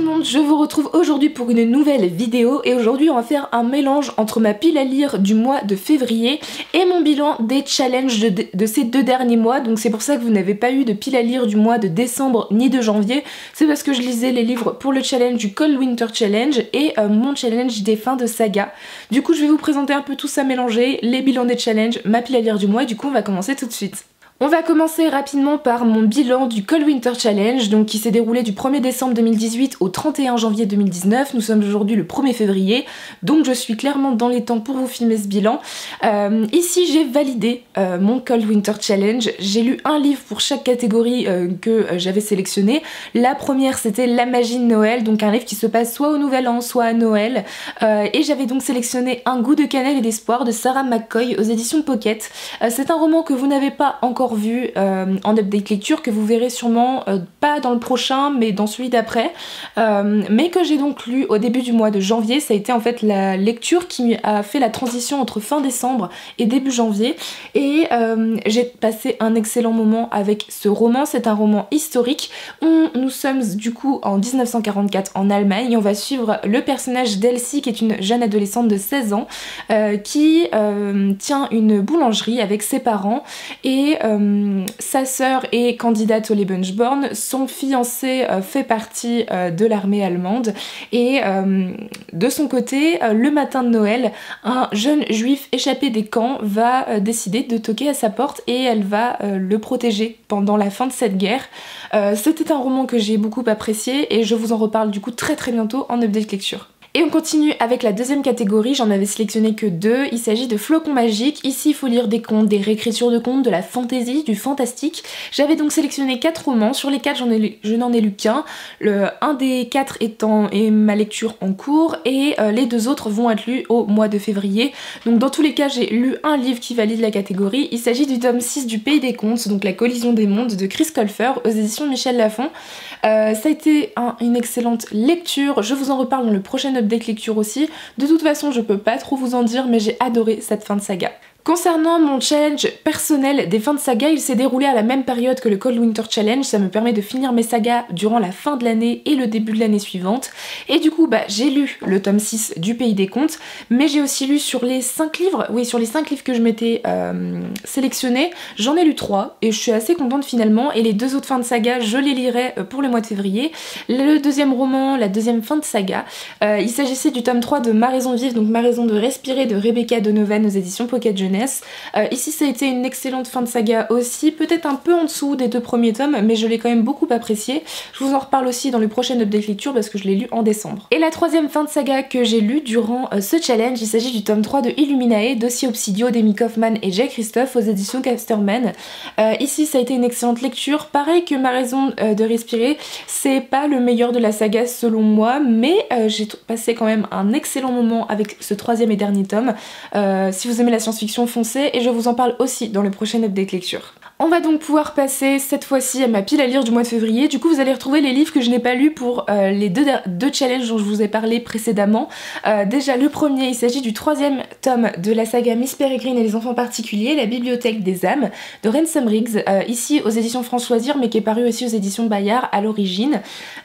le monde, je vous retrouve aujourd'hui pour une nouvelle vidéo et aujourd'hui on va faire un mélange entre ma pile à lire du mois de février et mon bilan des challenges de ces 2 derniers mois. Donc c'est pour ça que vous n'avez pas eu de pile à lire du mois de décembre ni de janvier, c'est parce que je lisais les livres pour le challenge du Cold Winter Challenge et mon challenge des fins de saga. Du coup je vais vous présenter un peu tout ça mélangé, les bilans des challenges, ma pile à lire du mois et du coup on va commencer tout de suite. On va commencer rapidement par mon bilan du Cold Winter Challenge, donc qui s'est déroulé du 1er décembre 2018 au 31 janvier 2019. Nous sommes aujourd'hui le 1er février, donc je suis clairement dans les temps pour vous filmer ce bilan. Ici j'ai validé mon Cold Winter Challenge. J'ai lu un livre pour chaque catégorie que j'avais sélectionné. La première c'était La magie de Noël, donc un livre qui se passe soit au Nouvel An, soit à Noël. Et j'avais donc sélectionné Un goût de cannelle et d'espoir de Sarah McCoy aux éditions Pocket. C'est un roman que vous n'avez pas encore vu en update lecture, que vous verrez sûrement pas dans le prochain mais dans celui d'après, mais que j'ai donc lu au début du mois de janvier. Ça a été en fait la lecture qui a fait la transition entre fin décembre et début janvier et j'ai passé un excellent moment avec ce roman. C'est un roman historique. Nous sommes du coup en 1944 en Allemagne et on va suivre le personnage d'Elsie qui est une jeune adolescente de 16 ans qui tient une boulangerie avec ses parents et sa sœur est candidate au Lebensborn, son fiancé fait partie de l'armée allemande et de son côté, le matin de Noël, un jeune juif échappé des camps va décider de toquer à sa porte et elle va le protéger pendant la fin de cette guerre. C'était un roman que j'ai beaucoup apprécié et je vous en reparle du coup très bientôt en update lecture. Et on continue avec la deuxième catégorie, j'en avais sélectionné que 2, il s'agit de Flocons magiques. Ici il faut lire des contes, des réécritures de contes, de la fantasy, du fantastique. J'avais donc sélectionné 4 romans, sur les 4 je n'en ai lu qu'un, un des 4 est ma lecture en cours et les 2 autres vont être lus au mois de février. Donc dans tous les cas j'ai lu un livre qui valide la catégorie, il s'agit du tome 6 du Pays des Contes, donc La collision des mondes de Chris Colfer aux éditions Michel Lafon. Ça a été une excellente lecture, je vous en reparle dans le prochain update lecture aussi. De toute façon je peux pas trop vous en dire mais j'ai adoré cette fin de saga. Concernant mon challenge personnel des fins de saga, il s'est déroulé à la même période que le Cold Winter Challenge, ça me permet de finir mes sagas durant la fin de l'année et le début de l'année suivante. Et du coup j'ai lu le tome 6 du Pays des Contes, mais j'ai aussi lu sur les 5 livres, oui sur les 5 livres que je m'étais sélectionnés, j'en ai lu 3 et je suis assez contente finalement, et les 2 autres fins de saga je les lirai pour le mois de février. Le deuxième roman, la deuxième fin de saga, il s'agissait du tome 3 de Ma raison vive, donc Ma raison de respirer de Rebecca Donovan aux éditions Pocket Jeunesse. Ici ça a été une excellente fin de saga aussi, peut-être un peu en dessous des 2 premiers tomes mais je l'ai quand même beaucoup apprécié. Je vous en reparle aussi dans le prochain update lecture parce que je l'ai lu en décembre. Et la troisième fin de saga que j'ai lue durant ce challenge, il s'agit du tome 3 de Illuminae d'Ossie Obsidio d'Amy Kaufman et Jay Christophe aux éditions Casterman. Ici ça a été une excellente lecture, pareil que Ma raison de respirer, c'est pas le meilleur de la saga selon moi mais j'ai passé quand même un excellent moment avec ce 3e et dernier tome. Si vous aimez la science-fiction, foncez, et je vous en parle aussi dans le prochain update lecture. On va donc pouvoir passer cette fois-ci à ma pile à lire du mois de février. Du coup vous allez retrouver les livres que je n'ai pas lus pour les deux challenges dont je vous ai parlé précédemment. Déjà le premier, il s'agit du 3e tome de la saga Miss Peregrine et les enfants particuliers, La bibliothèque des âmes de Ransom Riggs, ici aux éditions France Loisirs mais qui est paru aussi aux éditions Bayard à l'origine.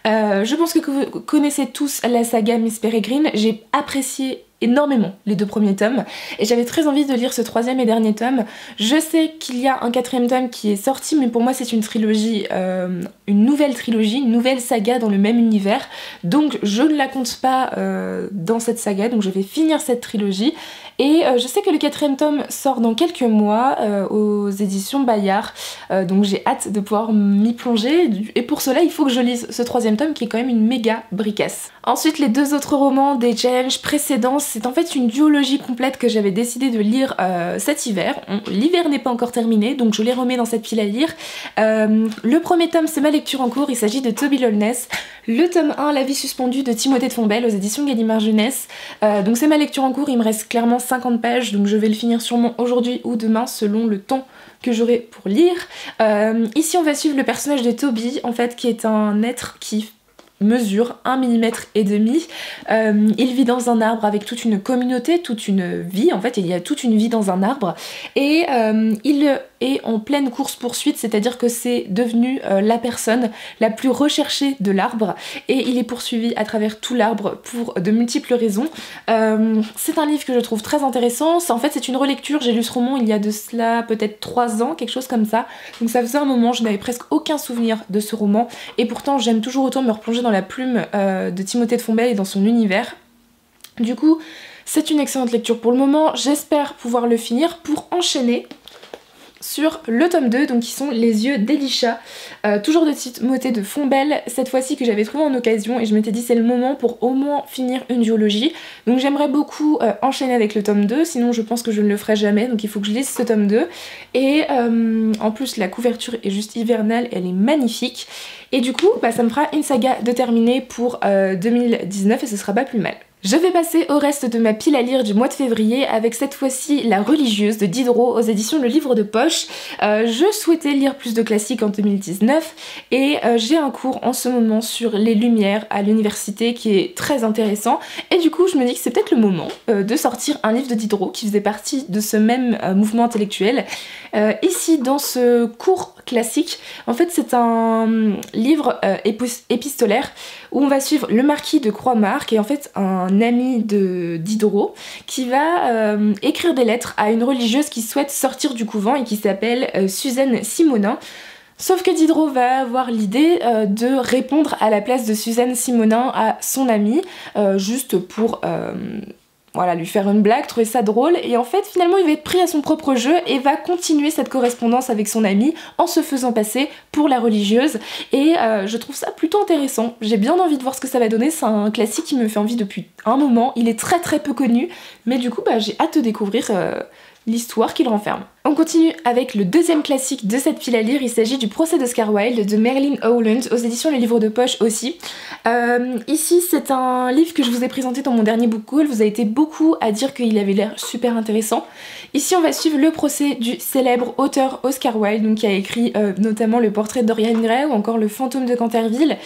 Je pense que vous connaissez tous la saga Miss Peregrine, j'ai apprécié énormément les 2 premiers tomes et j'avais très envie de lire ce 3e et dernier tome. Je sais qu'il y a un 4e tome qui est sorti mais pour moi c'est une trilogie, une nouvelle trilogie, une nouvelle saga dans le même univers, donc je ne la compte pas dans cette saga, donc je vais finir cette trilogie. Et je sais que le 4e tome sort dans quelques mois aux éditions Bayard, donc j'ai hâte de pouvoir m'y plonger et pour cela il faut que je lise ce 3e tome qui est quand même une méga bricasse. Ensuite les 2 autres romans des challenges précédents, c'est en fait une duologie complète que j'avais décidé de lire cet hiver. L'hiver n'est pas encore terminé donc je les remets dans cette pile à lire. Le premier tome c'est ma lecture en cours, il s'agit de Toby Lowness. Le tome 1, La vie suspendue de Timothée de Fombelle aux éditions Gallimard Jeunesse. Donc c'est ma lecture en cours, il me reste clairement 50 pages donc je vais le finir sûrement aujourd'hui ou demain selon le temps que j'aurai pour lire. Ici on va suivre le personnage de Toby en fait qui est un être qui mesure 1,5 mm. Il vit dans un arbre avec toute une communauté, toute une vie, en fait il y a toute une vie dans un arbre et il est en pleine course-poursuite, c'est-à-dire que c'est devenu la personne la plus recherchée de l'arbre et il est poursuivi à travers tout l'arbre pour de multiples raisons. C'est un livre que je trouve très intéressant, en fait c'est une relecture, j'ai lu ce roman il y a de cela peut-être 3 ans, quelque chose comme ça, donc ça faisait un moment, je n'avais presque aucun souvenir de ce roman et pourtant j'aime toujours autant me replonger dans la plume de Timothée de Fontbelle et dans son univers. Du coup, c'est une excellente lecture pour le moment, j'espère pouvoir le finir pour enchaîner sur le tome 2, donc qui sont Les yeux d'Elisha, toujours de Timothée de Fontbelle, cette fois-ci que j'avais trouvé en occasion et je m'étais dit c'est le moment pour au moins finir une duologie, donc j'aimerais beaucoup enchaîner avec le tome 2, sinon je pense que je ne le ferai jamais, donc il faut que je lise ce tome 2, et en plus la couverture est juste hivernale, elle est magnifique, et du coup ça me fera une saga de terminer pour 2019 et ce sera pas plus mal. Je vais passer au reste de ma pile à lire du mois de février avec cette fois-ci La religieuse de Diderot aux éditions Le Livre de Poche. Je souhaitais lire plus de classiques en 2019 et j'ai un cours en ce moment sur les Lumières à l'université qui est très intéressant et du coup je me dis que c'est peut-être le moment de sortir un livre de Diderot qui faisait partie de ce même mouvement intellectuel. Ici dans ce cours classique, en fait c'est un livre épistolaire où on va suivre le marquis de Croixmare qui est en fait un ami de Diderot qui va écrire des lettres à une religieuse qui souhaite sortir du couvent et qui s'appelle Suzanne Simonin. Sauf que Diderot va avoir l'idée de répondre à la place de Suzanne Simonin à son ami, juste pour voilà, lui faire une blague, trouver ça drôle, et en fait finalement il va être pris à son propre jeu et va continuer cette correspondance avec son ami en se faisant passer pour la religieuse, et je trouve ça plutôt intéressant, j'ai bien envie de voir ce que ça va donner, c'est un classique qui me fait envie depuis un moment, il est très peu connu, mais du coup j'ai hâte de découvrir l'histoire qu'il renferme. On continue avec le deuxième classique de cette pile à lire, il s'agit du Procès d'Oscar Wilde de Merlin Howland aux éditions Le Livre de Poche aussi. Ici c'est un livre que je vous ai présenté dans mon dernier book haul, vous avez été beaucoup à dire qu'il avait l'air super intéressant. Ici on va suivre le procès du célèbre auteur Oscar Wilde, donc, qui a écrit notamment Le Portrait de Dorian Gray ou encore Le Fantôme de Canterville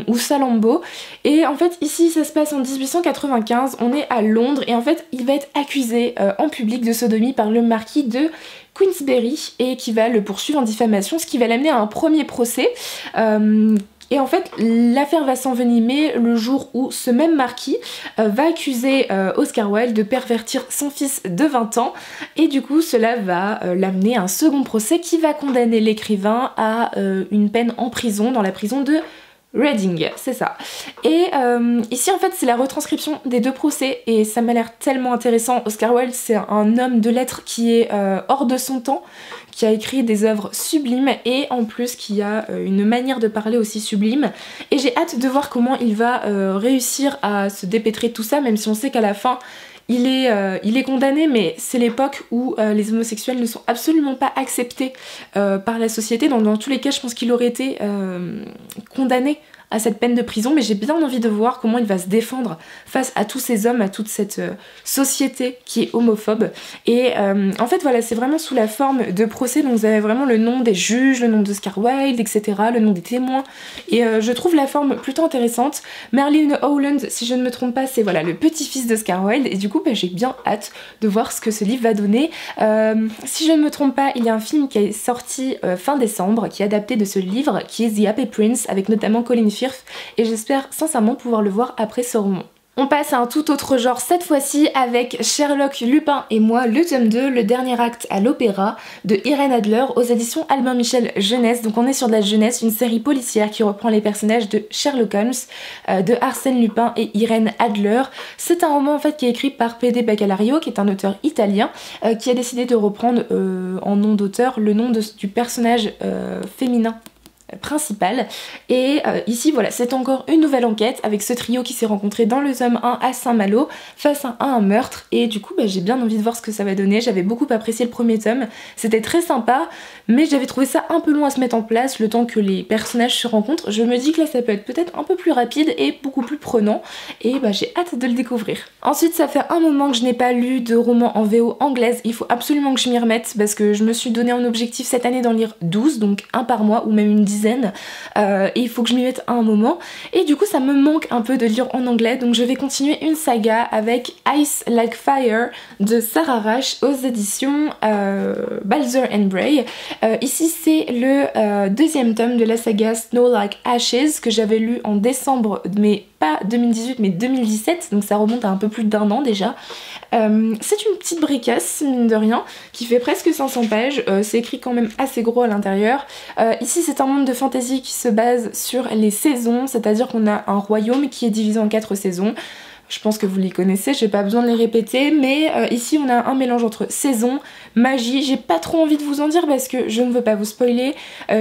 ou Salammbô. Et en fait ici ça se passe en 1895, on est à Londres et en fait il va être accusé en public de sodomie par le marquis de Queensberry et qui va le poursuivre en diffamation, ce qui va l'amener à un premier procès. Et en fait, l'affaire va s'envenimer le jour où ce même marquis va accuser Oscar Wilde de pervertir son fils de 20 ans et du coup cela va l'amener à un second procès qui va condamner l'écrivain à une peine en prison, dans la prison de Reading, c'est ça. Et ici en fait c'est la retranscription des deux procès et ça m'a l'air tellement intéressant. Oscar Wilde c'est un homme de lettres qui est hors de son temps, qui a écrit des œuvres sublimes et en plus qui a une manière de parler aussi sublime. Et j'ai hâte de voir comment il va réussir à se dépêtrer de tout ça, même si on sait qu'à la fin il est condamné, mais c'est l'époque où les homosexuels ne sont absolument pas acceptés par la société. Dans tous les cas, je pense qu'il aurait été condamné à cette peine de prison, mais j'ai bien envie de voir comment il va se défendre face à tous ces hommes, à toute cette société qui est homophobe. Et en fait voilà, c'est vraiment sous la forme de procès, donc vous avez vraiment le nom des juges, le nom d'Oscar Wilde, etc., le nom des témoins, et je trouve la forme plutôt intéressante. Merlin Howland, si je ne me trompe pas, c'est voilà le petit-fils d'Oscar Wilde, et du coup j'ai bien hâte de voir ce que ce livre va donner. Si je ne me trompe pas, il y a un film qui est sorti fin décembre, qui est adapté de ce livre, qui est The Happy Prince, avec notamment Colin Firth, et j'espère sincèrement pouvoir le voir après ce roman. On passe à un tout autre genre cette fois-ci avec Sherlock, Lupin et moi, le tome 2, le dernier acte à l'opéra de Irène Adler aux éditions Albin Michel Jeunesse. Donc on est sur de la jeunesse, une série policière qui reprend les personnages de Sherlock Holmes, de Arsène Lupin et Irène Adler. C'est un roman en fait qui est écrit par P.D. Baccalario, qui est un auteur italien, qui a décidé de reprendre en nom d'auteur le nom du personnage féminin principal. Et ici voilà, c'est encore une nouvelle enquête avec ce trio qui s'est rencontré dans le tome 1 à Saint-Malo face à un meurtre, et du coup j'ai bien envie de voir ce que ça va donner. J'avais beaucoup apprécié le premier tome, c'était très sympa, mais j'avais trouvé ça un peu long à se mettre en place le temps que les personnages se rencontrent. Je me dis que là ça peut être peut-être un peu plus rapide et beaucoup plus prenant, et j'ai hâte de le découvrir. Ensuite ça fait un moment que je n'ai pas lu de roman en VO anglaise, il faut absolument que je m'y remette parce que je me suis donné un objectif cette année d'en lire 12, donc un par mois ou même une dizaine dizaine et il faut que je m'y mette à un moment. Et du coup ça me manque un peu de lire en anglais, donc je vais continuer une saga avec Ice Like Fire de Sarah Rush aux éditions Balzer and Bray. Ici c'est le deuxième tome de la saga Snow Like Ashes que j'avais lu en décembre, mais pas 2018 mais 2017, donc ça remonte à un peu plus d'1 an déjà. C'est une petite bricasse mine de rien qui fait presque 500 pages, c'est écrit quand même assez gros à l'intérieur. Ici c'est un monde de fantasy qui se base sur les saisons, c'est-à-dire qu'on a un royaume qui est divisé en 4 saisons. Je pense que vous les connaissez, j'ai pas besoin de les répéter, mais ici on a un mélange entre saison, magie. J'ai pas trop envie de vous en dire parce que je ne veux pas vous spoiler.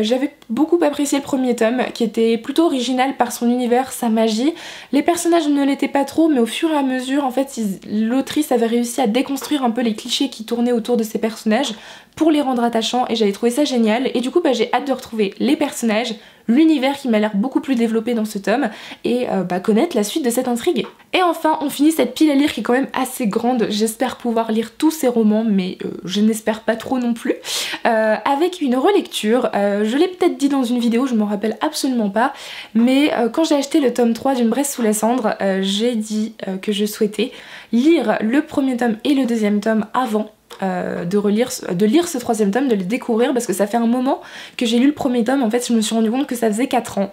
J'avais beaucoup apprécié le premier tome qui était plutôt original par son univers, sa magie. Les personnages ne l'étaient pas trop, mais au fur et à mesure en fait l'autrice avait réussi à déconstruire un peu les clichés qui tournaient autour de ces personnages pour les rendre attachants et j'avais trouvé ça génial. Et du coup j'ai hâte de retrouver les personnages, l'univers qui m'a l'air beaucoup plus développé dans ce tome et connaître la suite de cette intrigue. Et enfin on finit cette pile à lire qui est quand même assez grande, j'espère pouvoir lire tous ces romans mais je n'espère pas trop non plus, avec une relecture. Je l'ai peut-être dit dans une vidéo, je m'en rappelle absolument pas, mais quand j'ai acheté le tome 3 d'Une Braise sous la cendre, j'ai dit que je souhaitais lire le premier tome et le deuxième tome avant de lire ce troisième tome, de le découvrir, parce que ça fait un moment que j'ai lu le premier tome. En fait je me suis rendu compte que ça faisait 4 ans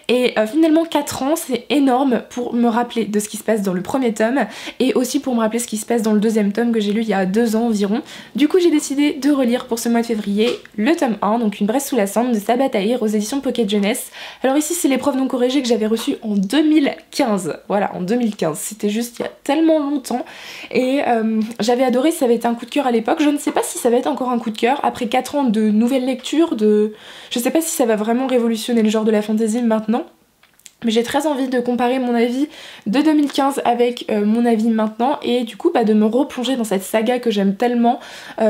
et finalement 4 ans c'est énorme pour me rappeler de ce qui se passe dans le premier tome et aussi pour me rappeler ce qui se passe dans le deuxième tome que j'ai lu il y a 2 ans environ. Du coup j'ai décidé de relire pour ce mois de février le tome 1, donc Une Braise sous la cendre de Sabaa Tahir aux éditions Pocket Jeunesse. Alors ici c'est l'épreuve non corrigée que j'avais reçue en 2015, voilà, en 2015, c'était juste il y a tellement longtemps et j'avais adoré, ça avait été un coup de cœur à l'époque. Je ne sais pas si ça va être encore un coup de cœur après 4 ans de nouvelles lectures, je sais pas si ça va vraiment révolutionner le genre de la fantasy maintenant, mais j'ai très envie de comparer mon avis de 2015 avec mon avis maintenant et du coup de me replonger dans cette saga que j'aime tellement.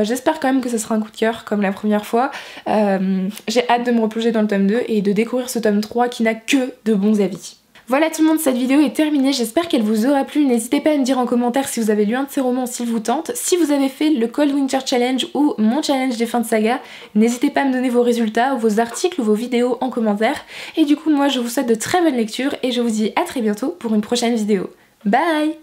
J'espère quand même que ce sera un coup de cœur comme la première fois. J'ai hâte de me replonger dans le tome 2 et de découvrir ce tome 3 qui n'a que de bons avis. Voilà tout le monde, cette vidéo est terminée, j'espère qu'elle vous aura plu. N'hésitez pas à me dire en commentaire si vous avez lu un de ces romans, s'il vous tente. Si vous avez fait le Cold Winter Challenge ou mon challenge des fins de saga, n'hésitez pas à me donner vos résultats, ou vos articles ou vos vidéos en commentaire. Et du coup moi je vous souhaite de très bonnes lectures et je vous dis à très bientôt pour une prochaine vidéo. Bye!